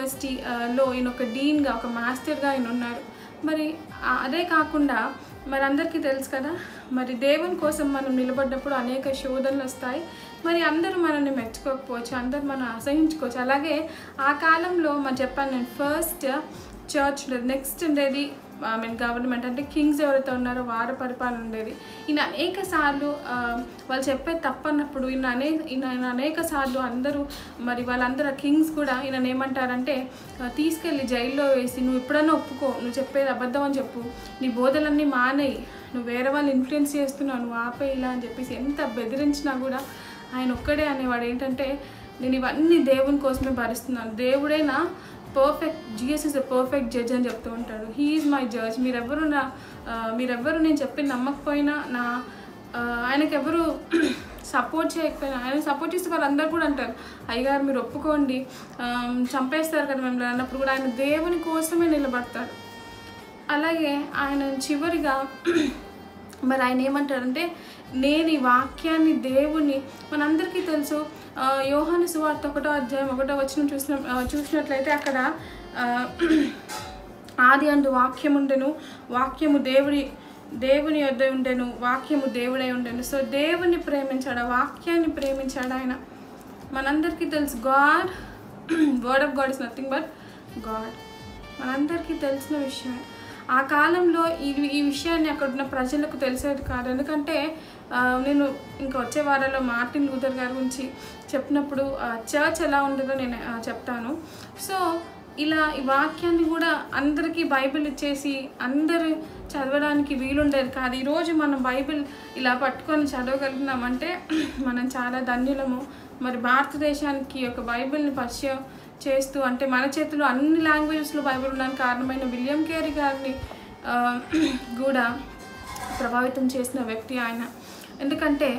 యూనివర్సిటీలో ఈయన ఒక డీన్గా, ఒక మాస్టర్గా ఆయన ఉన్నారు. మరి అదే కాకుండా మరి అందరికీ తెలుసు కదా, మరి దేవుని కోసం మనం నిలబడ్డప్పుడు అనేక శోధనలు వస్తాయి. మరి అందరూ మనల్ని మెచ్చుకోకపోవచ్చు, అందరూ మనం అసహించుకోవచ్చు. అలాగే ఆ కాలంలో మరి చెప్పాను నేను, ఫస్ట్ చర్చ్ నెక్స్ట్ ఉండేది గవర్నమెంట్, అంటే కింగ్స్ ఎవరైతే ఉన్నారో వారి పరిపాలన ఉండేది. ఈయన అనేక సార్లు వాళ్ళు చెప్పేది తప్పన్నప్పుడు ఈయన అనేక సార్లు అందరూ మరి వాళ్ళందరూ కింగ్స్ కూడా ఈయన ఏమంటారంటే, తీసుకెళ్ళి జైల్లో వేసి, నువ్వు ఎప్పుడైనా ఒప్పుకో, నువ్వు చెప్పేది అబద్ధం అని చెప్పు, నీ బోధలన్నీ మానేయి, నువ్వు వేరే వాళ్ళు ఇన్ఫ్లుయెన్స్ చేస్తున్నావు, నువ్వు ఆపే ఇలా అని చెప్పేసి ఎంత బెదిరించినా కూడా ఆయన ఒక్కడే అనేవాడు ఏంటంటే, నేను ఇవన్నీ దేవుని కోసమే భరిస్తున్నాను, దేవుడైనా perfect, Jesus is a perfect judge అని చెప్తూ ఉంటాడు. He is my judge. మీరెవ్వరు నేను చెప్పి నమ్మకపోయినా, ఆయనకు ఎవరు సపోర్ట్ చేయకపోయినా, ఆయన సపోర్ట్ చేస్తే వాళ్ళందరూ కూడా అంటారు, అయ్యగారు మీరు ఒప్పుకోండి, చంపేస్తారు కదా మిమ్మల్ని అన్నప్పుడు కూడా ఆయన దేవుని కోసమే నిలబడతాడు. అలాగే ఆయన చివరిగా మరి ఆయన ఏమంటాడంటే, నేను ఈ వాక్యాన్ని దేవుని, మనందరికీ తెలుసు యోహాను సువార్త 1వ అధ్యాయం 1వ వచనం చూసినట్లయితే అక్కడ ఆది అందు వాక్యం ఉండెను, వాక్యము దేవుని యొద్ద ఉండెను, వాక్యము దేవుడై ఉండెను. సో దేవుని ప్రేమించాడు, ఆ వాక్యాన్ని ప్రేమించాడు ఆయన. మనందరికీ తెలుసు word of God is nothing but God, మనందరికీ తెలిసిన విషయమే. ఆ కాలంలో ఈ విషయాన్ని అక్కడ ఉన్న ప్రజలకు తెలిసేది కాదు. ఎందుకంటే నేను ఇంకా వచ్చే వారాల్లో మార్టిన్ లూథర్ గారి గురించి చెప్పినప్పుడు చర్చ్ ఎలా ఉండదో నేను చెప్తాను. సో ఇలా ఈ వాక్యాన్ని కూడా అందరికీ బైబిల్ ఇచ్చేసి అందరూ చదవడానికి వీలుండేది కాదు. ఈరోజు మనం బైబిల్ ఇలా పట్టుకొని చదవగలుగుతున్నామంటే మనం చాలా ధన్యులము. మరి భారతదేశానికి ఒక బైబిల్ని పరిచయం చేస్తూ, అంటే మన చేతిలో అన్ని లాంగ్వేజెస్లో బైబిల్ ఉండడానికి కారణమైన విలియం కేరీ గారిని కూడా ప్రభావితం చేసిన వ్యక్తి ఆయన. ఎందుకంటే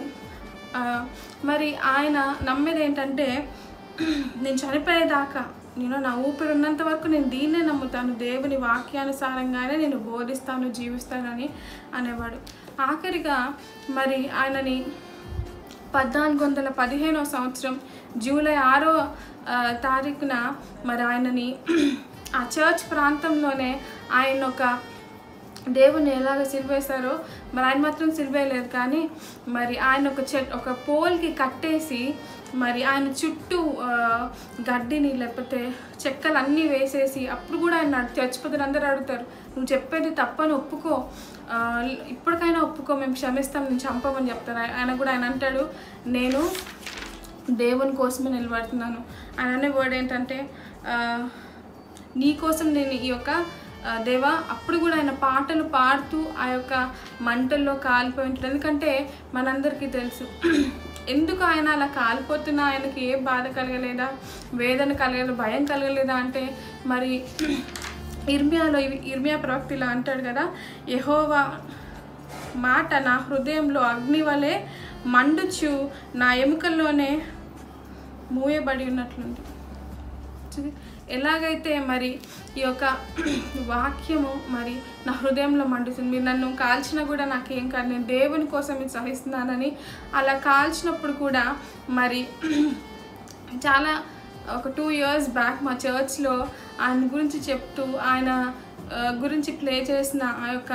మరి ఆయన నమ్మేది ఏంటంటే, నేను చనిపోయేదాకా, నా ఊపిరి ఉన్నంత వరకు నేను దీన్నే నమ్ముతాను, దేవుని వాక్యానుసారంగానే నేను బోధిస్తాను, జీవిస్తానని అనేవాడు. ఆఖరిగా మరి ఆయనని 1415వ సంవత్సరం జూలై 6వ తారీఖున మరి ఆయనని ఆ చర్చ్ ప్రాంతంలోనే ఆయన ఒక దేవుని ఎలాగ సిలువేశారో, మరి ఆయన మాత్రం సిలువేయలేదు, కానీ మరి ఆయన ఒక పోల్కి కట్టేసి మరి ఆయన చుట్టూ గడ్డిని లేకపోతే చెక్కలు అన్నీ వేసేసి, అప్పుడు కూడా ఆయన చచ్చిపోతారు. అందరూ అడుగుతారు, నువ్వు చెప్పేది తప్పని ఒప్పుకో, ఇప్పటికైనా ఒప్పుకో, మేము క్షమిస్తాం, నేను చంపమని చెప్తాను. ఆయన అంటాడు, నేను దేవుని కోసమే నిలబడుతున్నాను. ఆయన అనే వర్డ్ ఏంటంటే, నీ కోసం నేను ఈ యొక్క దేవా, అప్పుడు కూడా ఆయన పాటలు పాడుతూ ఆ యొక్క మంటల్లో కాలిపోయి ఉంటాడు. ఎందుకంటే మనందరికీ తెలుసు ఎందుకు ఆయన అలా కాలిపోతున్నా ఆయనకి ఏ బాధ కలగలేదా, వేదన కలగలేదు, భయం కలగలేదా అంటే, మరి ఇర్మియా ప్రవక్త ఇలా అంటాడు కదా, యెహోవా మాట నా హృదయంలో అగ్ని వలె మండుచు నా ఎముకల్లోనే మూయబడి ఉన్నట్లుంది. ఎలాగైతే మరి ఈ యొక్క వాక్యము మరి నా హృదయంలో మండుతుంది, మీరు నన్ను కాల్చినా కూడా నాకేం కాదు, నేను దేవుని కోసం ఇది సహిస్తున్నానని అలా కాల్చినప్పుడు కూడా మరి చాలా ఒక 2 years బ్యాక్ మా చర్చ్లో ఆయన గురించి చెప్తూ ఆయన గురించి ప్లే చేసిన ఆ యొక్క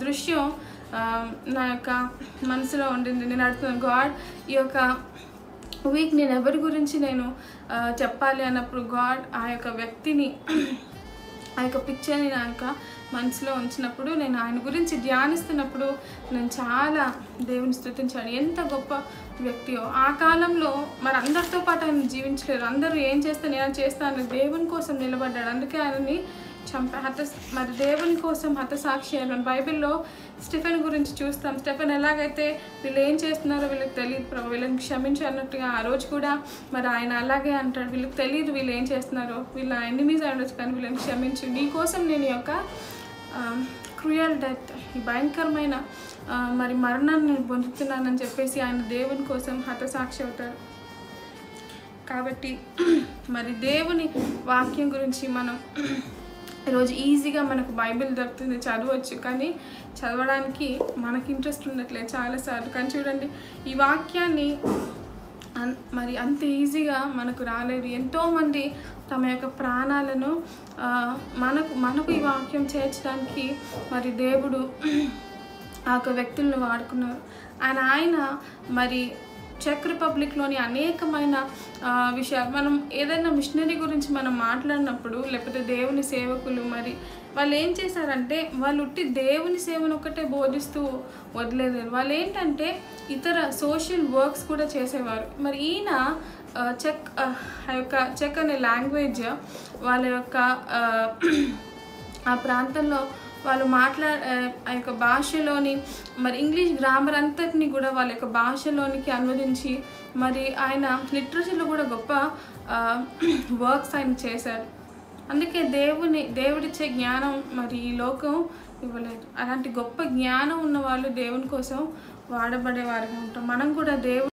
దృశ్యం నా యొక్క మనసులో ఉండింది. నేను అడుగుతున్నాను, గాడ్ ఈ యొక్క వీక్ నేను ఎవరి గురించి నేను చెప్పాలి అన్నప్పుడు గాడ్ ఆ యొక్క వ్యక్తిని, ఆ యొక్క పిక్చర్ని నా యొక్క మనసులో ఉంచినప్పుడు, నేను ఆయన గురించి ధ్యానిస్తున్నప్పుడు నేను చాలా దేవుని స్తుతించాను. ఎంత గొప్ప వ్యక్తియో. ఆ కాలంలో మరి అందరితో పాటు ఆయన జీవించలేరు, అందరూ ఏం చేస్తే నేను చేస్తాను, దేవుని కోసం నిలబడ్డాడు. అందుకే ఆయనని మరి దేవుని కోసం హతసాక్షి అయిన బైబిల్లో స్టెఫెన్ గురించి చూస్తాం. స్టెఫెన్ ఎలాగైతే వీళ్ళు ఏం చేస్తున్నారో వీళ్ళకి తెలియదు ప్రభు, వీళ్ళని క్షమించి అన్నట్టుగా ఆ రోజు కూడా మరి ఆయన అలాగే అంటాడు, వీళ్ళకి తెలియదు వీళ్ళు ఏం చేస్తున్నారో, వీళ్ళ ఎనిమీస్ అయ్యొచ్చు కానీ వీళ్ళని క్షమించు, నీ కోసం నేను ఈ యొక్క క్రూయల్ డెత్, ఈ భయంకరమైన మరి మరణాన్ని నేను పొందుతున్నానని చెప్పేసి ఆయన దేవుని కోసం హతసాక్షి అవుతాడు. కాబట్టి మరి దేవుని వాక్యం గురించి మనం ఈరోజు ఈజీగా మనకు బైబిల్ దొరుకుతుంది, చదవచ్చు, కానీ చదవడానికి మనకి ఇంట్రెస్ట్ ఉండట్లేదు చాలాసార్లు. కానీ చూడండి, ఈ వాక్యాన్ని మరి అంత ఈజీగా మనకు రాలేదు. ఎంతోమంది తమ యొక్క ప్రాణాలను మనకు ఈ వాక్యం చేర్చడానికి మరి దేవుడు ఆ యొక్క వ్యక్తులను వాడుకున్నారు. ఆయన మరి చెక్ రిపబ్లిక్లోని అనేకమైన విషయాలు, మనం ఏదైనా మిషనరీ గురించి మనం మాట్లాడినప్పుడు, లేకపోతే దేవుని సేవకులు మరి వాళ్ళు ఏం చేశారంటే, వాళ్ళు ఉట్టి దేవుని సేవను ఒక్కటే బోధిస్తూ వదిలేదు. వాళ్ళు ఏంటంటే ఇతర సోషల్ వర్క్స్ కూడా చేసేవారు. మరి ఈయన చెక్ అనే లాంగ్వేజ్ వాళ్ళ యొక్క ఆ ప్రాంతంలో వాళ్ళు ఆ యొక్క భాషలోని మరి ఇంగ్లీష్ గ్రామర్ అంతటిని కూడా వాళ్ళ యొక్క భాషలోనికి అనువదించి మరి ఆయన లిటరసీలో కూడా గొప్ప వర్క్స్ ఆయన చేశారు. అందుకే దేవుడిచ్చే జ్ఞానం మరి ఈ లోకం ఇవ్వలేదు. అలాంటి గొప్ప జ్ఞానం ఉన్న వాళ్ళు దేవుని కోసం వాడబడేవారుగా ఉంటాం. మనం కూడా